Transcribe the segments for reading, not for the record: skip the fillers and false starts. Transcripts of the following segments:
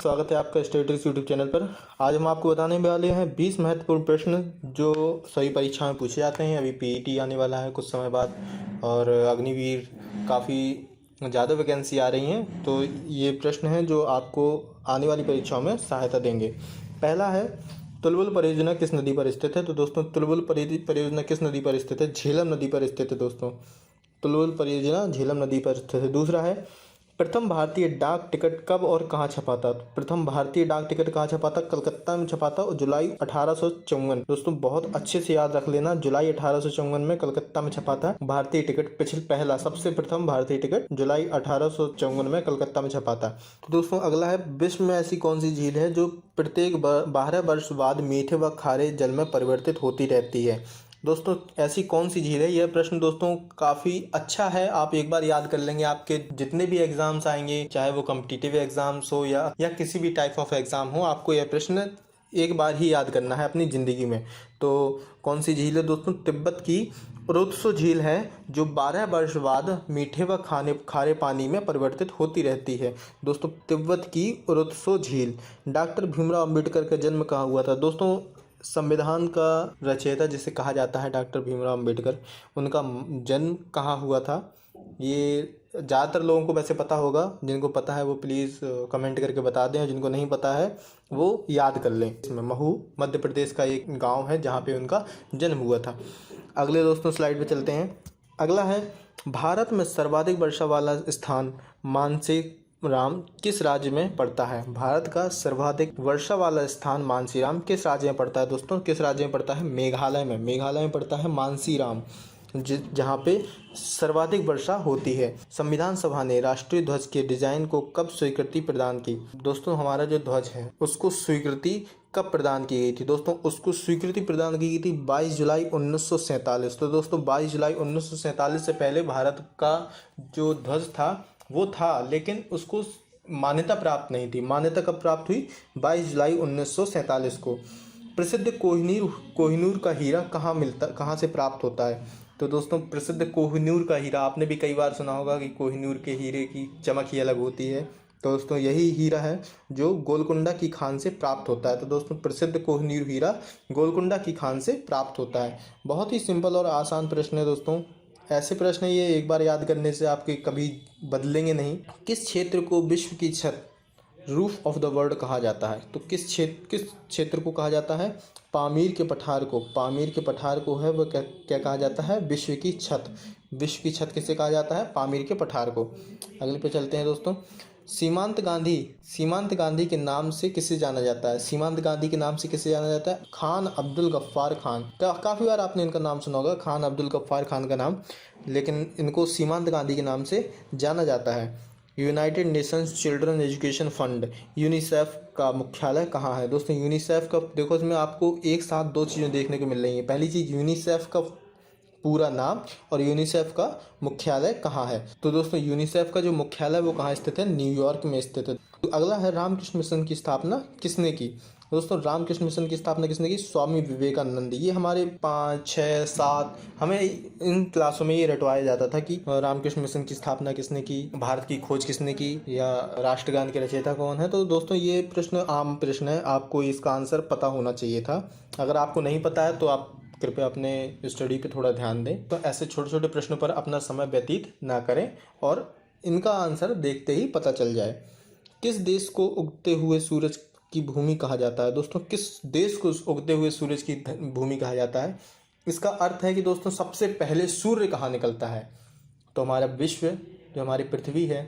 स्वागत है आपका स्टेटिक्स यूट्यूब चैनल पर। आज हम आपको बताने वाले हैं 20 महत्वपूर्ण प्रश्न जो सभी परीक्षाओं में पूछे जाते हैं। अभी पीईटी आने वाला है कुछ समय बाद और अग्निवीर काफ़ी ज़्यादा वैकेंसी आ रही हैं, तो ये प्रश्न हैं जो आपको आने वाली परीक्षाओं में सहायता देंगे। पहला है, तुलबुल परियोजना किस नदी पर स्थित है? तो दोस्तों तुलबुल परियोजना किस नदी पर स्थित है? झेलम नदी पर स्थित है दोस्तों। तुलबुल परियोजना झेलम नदी पर स्थित है। दूसरा है, प्रथम भारतीय डाक टिकट कब और कहाँ छपा था? प्रथम भारतीय डाक टिकट कहाँ छपा था? कलकत्ता में छपा था और जुलाई 1854। दोस्तों बहुत अच्छे से याद रख लेना, जुलाई 1854 में कलकत्ता में छपा था भारतीय टिकट। पहला सबसे प्रथम भारतीय टिकट जुलाई 1854 में कलकत्ता में छपा था। तो दोस्तों अगला है, विश्व में ऐसी कौन सी झील है जो प्रत्येक 12 वर्ष बाद मीठे व खारे जल में परिवर्तित होती रहती है? दोस्तों ऐसी कौन सी झील है? यह प्रश्न दोस्तों काफ़ी अच्छा है, आप एक बार याद कर लेंगे, आपके जितने भी एग्जाम्स आएंगे, चाहे वो कॉम्पिटिटिव एग्जाम्स हो या किसी भी टाइप ऑफ एग्जाम हो, आपको यह प्रश्न एक बार ही याद करना है अपनी ज़िंदगी में। तो कौन सी झील है दोस्तों? तिब्बत की रुत्सो झील है जो 12 वर्ष बाद मीठे व खारे पानी में परिवर्तित होती रहती है। दोस्तों तिब्बत की रुत्सो झील। डॉक्टर भीमराव अम्बेडकर का जन्म कहाँ हुआ था? दोस्तों संविधान का रचयिता जिसे कहा जाता है डॉक्टर भीमराव अम्बेडकर, उनका जन्म कहाँ हुआ था? ये ज़्यादातर लोगों को वैसे पता होगा, जिनको पता है वो प्लीज़ कमेंट करके बता दें और जिनको नहीं पता है वो याद कर लें। इसमें महू मध्य प्रदेश का एक गांव है जहाँ पे उनका जन्म हुआ था। अगले दोस्तों स्लाइड पे चलते हैं। अगला है, भारत में सर्वाधिक वर्षा वाला स्थान मानसीराम किस राज्य में पड़ता है? भारत का सर्वाधिक वर्षा वाला स्थान मानसीराम किस राज्य में पड़ता है? दोस्तों किस राज्य में पड़ता है? मेघालय में। मेघालय में पड़ता है मानसीराम, जहाँ पे सर्वाधिक वर्षा होती है। संविधान सभा ने राष्ट्रीय ध्वज के डिजाइन को कब स्वीकृति प्रदान की? दोस्तों हमारा जो ध्वज है उसको स्वीकृति कब प्रदान की गई थी? दोस्तों उसको स्वीकृति प्रदान की गई थी 22 जुलाई 1947। तो दोस्तों 22 जुलाई 1947 से पहले भारत का जो ध्वज था वो था, लेकिन उसको मान्यता प्राप्त नहीं थी। मान्यता कब प्राप्त हुई? 22 जुलाई 1947 को। प्रसिद्ध कोहिनूर का हीरा कहाँ से प्राप्त होता है? तो दोस्तों प्रसिद्ध कोहिनूर का हीरा, आपने भी कई बार सुना होगा कि कोहिनूर के हीरे की चमक ही अलग होती है। तो दोस्तों यही हीरा है जो गोलकुंडा की खान से प्राप्त होता है। तो दोस्तों प्रसिद्ध कोहिनूर हीरा गोलकुंडा की खान से प्राप्त होता है। बहुत ही सिंपल और आसान प्रश्न है दोस्तों। ऐसे प्रश्न ये एक बार याद करने से आपके कभी बदलेंगे नहीं। किस क्षेत्र को विश्व की छत रूफ ऑफ द वर्ल्ड कहा जाता है? तो किस क्षेत्र को कहा जाता है? पामीर के पठार को। पामीर के पठार को है वह क्या कहा जाता है? विश्व की छत। विश्व की छत किसे कहा जाता है? पामीर के पठार को। अगले पे चलते हैं दोस्तों। सीमांत गांधी के नाम से किसे जाना जाता है? सीमांत गांधी के नाम से किसे जाना जाता है? खान अब्दुल गफ्फार खान। काफ़ी बार आपने इनका नाम सुना होगा, खान अब्दुल गफ्फार खान का नाम, लेकिन इनको सीमांत गांधी के नाम से जाना जाता है। United Nations children education fund UNICEF का मुख्यालय कहाँ है? दोस्तों यूनिसेफ का देखो, इसमें आपको एक साथ दो चीज़ें देखने को मिल रही हैं। पहली चीज़ यूनिसेफ का पूरा नाम और यूनिसेफ का मुख्यालय कहाँ है। तो दोस्तों यूनिसेफ का जो मुख्यालय वो कहाँ स्थित है? न्यूयॉर्क में स्थित है। तो अगला है, रामकृष्ण मिशन की स्थापना किसने की? दोस्तों रामकृष्ण मिशन की स्थापना किसने की? स्वामी विवेकानंद। ये हमारे 5, 6, 7 हमें इन क्लासों में ये रटवाया जाता था कि रामकृष्ण मिशन की स्थापना किसने की, भारत की खोज किसने की, या राष्ट्रगान के रचयिता कौन है। तो दोस्तों ये प्रश्न आम प्रश्न है, आपको इसका आंसर पता होना चाहिए था। अगर आपको नहीं पता है तो आप कृपया अपने स्टडी पे थोड़ा ध्यान दें। तो ऐसे छोटे छोटे प्रश्नों पर अपना समय व्यतीत ना करें और इनका आंसर देखते ही पता चल जाए। किस देश को उगते हुए सूरज की भूमि कहा जाता है? दोस्तों किस देश को उगते हुए सूरज की भूमि कहा जाता है? इसका अर्थ है कि दोस्तों सबसे पहले सूर्य कहाँ निकलता है? तो हमारा विश्व जो हमारी पृथ्वी है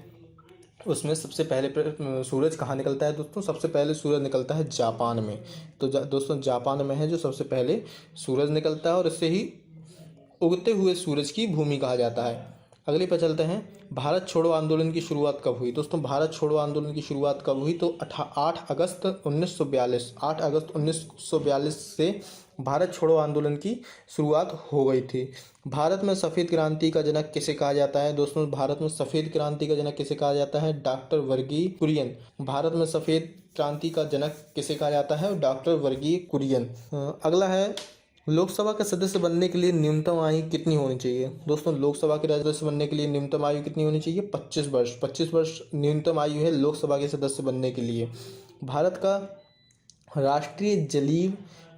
उसमें सबसे पहले सूरज कहाँ निकलता है? दोस्तों सबसे पहले सूरज निकलता है जापान में। तो दोस्तों जापान में है जो सबसे पहले सूरज निकलता है और इससे ही उगते हुए सूरज की भूमि कहा जाता है। अगले पर चलते हैं। भारत छोड़ो आंदोलन की शुरुआत कब हुई? दोस्तों भारत छोड़ो आंदोलन की शुरुआत कब हुई? तो 8 अगस्त 1942। 8 अगस्त 1942 से भारत छोड़ो आंदोलन की शुरुआत हो गई थी। भारत में सफ़ेद क्रांति का जनक किसे कहा जाता है? दोस्तों भारत में सफ़ेद क्रांति का जनक किसे कहा जाता है? डॉक्टर वर्गीय कुरियन। भारत में सफ़ेद क्रांति का जनक किसे कहा जाता है? डॉक्टर वर्गीय कुरियन। अगला है, लोकसभा के सदस्य बनने के लिए न्यूनतम आयु कितनी होनी चाहिए? दोस्तों लोकसभा के सदस्य बनने के लिए न्यूनतम आयु कितनी होनी चाहिए? 25 वर्ष। 25 वर्ष न्यूनतम आयु है लोकसभा के सदस्य बनने के लिए। भारत का राष्ट्रीय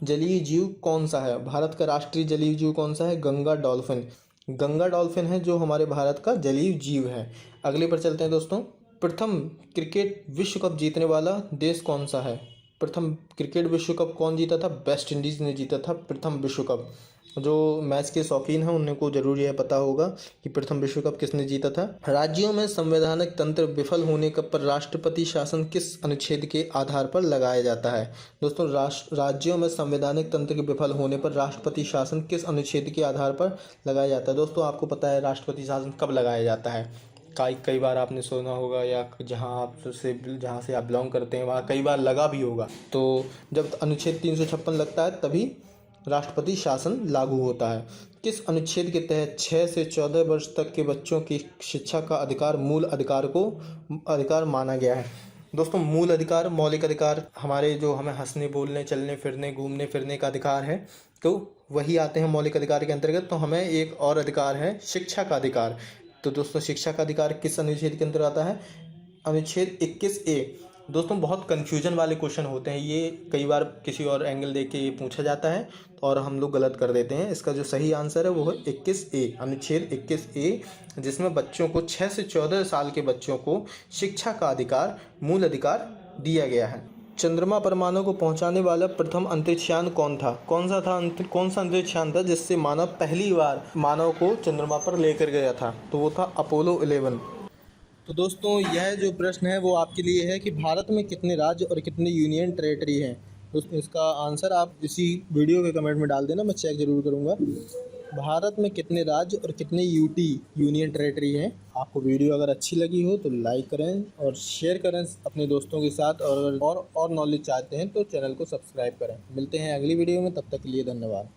जलीय जीव कौन सा है? भारत का राष्ट्रीय जलीय जीव कौन सा है? गंगा डॉल्फिन। गंगा डॉल्फिन है जो हमारे भारत का जलीय जीव है। अगले पर चलते हैं दोस्तों। प्रथम क्रिकेट विश्व कप जीतने वाला देश कौन सा है? प्रथम क्रिकेट विश्व कप कौन जीता था? वेस्ट इंडीज़ ने जीता था प्रथम विश्व कप। जो मैच के शौकीन हैं उनको जरूर यह पता होगा कि प्रथम विश्व कप किसने जीता था। राज्यों में संवैधानिक तंत्र विफल होने पर राष्ट्रपति शासन किस अनुच्छेद के आधार पर लगाया जाता है? दोस्तों, राज्यों में संवैधानिक तंत्र के विफल होने पर राष्ट्रपति शासन किस अनुच्छेद के आधार पर लगाया जाता है? दोस्तों, आपको पता है राष्ट्रपति शासन कब लगाया जाता है? कई बार आपने सुना होगा या जहाँ से आप बिलोंग करते हैं वहाँ कई बार लगा भी होगा। तो जब अनुच्छेद 356 लगता है तभी राष्ट्रपति शासन लागू होता है। किस अनुच्छेद के तहत 6 से 14 वर्ष तक के बच्चों की शिक्षा का अधिकार मूल अधिकार माना गया है? दोस्तों, मूल अधिकार, मौलिक अधिकार हमारे जो हमें हंसने बोलने चलने फिरने घूमने फिरने का अधिकार है, तो वही आते हैं मौलिक अधिकार के अंतर्गत। तो हमें एक और अधिकार है शिक्षा का अधिकार। तो दोस्तों, शिक्षा का अधिकार किस अनुच्छेद के अंदर आता है? अनुच्छेद 21A। दोस्तों, बहुत कन्फ्यूजन वाले क्वेश्चन होते हैं ये, कई बार किसी और एंगल देख के ये पूछा जाता है और हम लोग गलत कर देते हैं। इसका जो सही आंसर है वो है 21A, अनुच्छेद 21A, जिसमें बच्चों को 6 से 14 साल के बच्चों को शिक्षा का अधिकार मूल अधिकार दिया गया है। चंद्रमा पर मानव को पहुंचाने वाला प्रथम अंतरिक्षयान कौन था? कौन सा अंतरिक्षयान था जिससे मानव पहली बार मानव को चंद्रमा पर लेकर गया था? तो वो था अपोलो 11। तो दोस्तों, यह जो प्रश्न है वो आपके लिए है कि भारत में कितने राज्य और कितने यूनियन टेरेटरी हैं? दोस्तों, इसका आंसर आप इसी वीडियो के कमेंट में डाल देना, मैं चेक जरूर करूँगा। भारत में कितने राज्य और कितने यूनियन टेरेटरी हैं? आपको वीडियो अगर अच्छी लगी हो तो लाइक करें और शेयर करें अपने दोस्तों के साथ, और नॉलेज चाहते हैं तो चैनल को सब्सक्राइब करें। मिलते हैं अगली वीडियो में, तब तक के लिए धन्यवाद।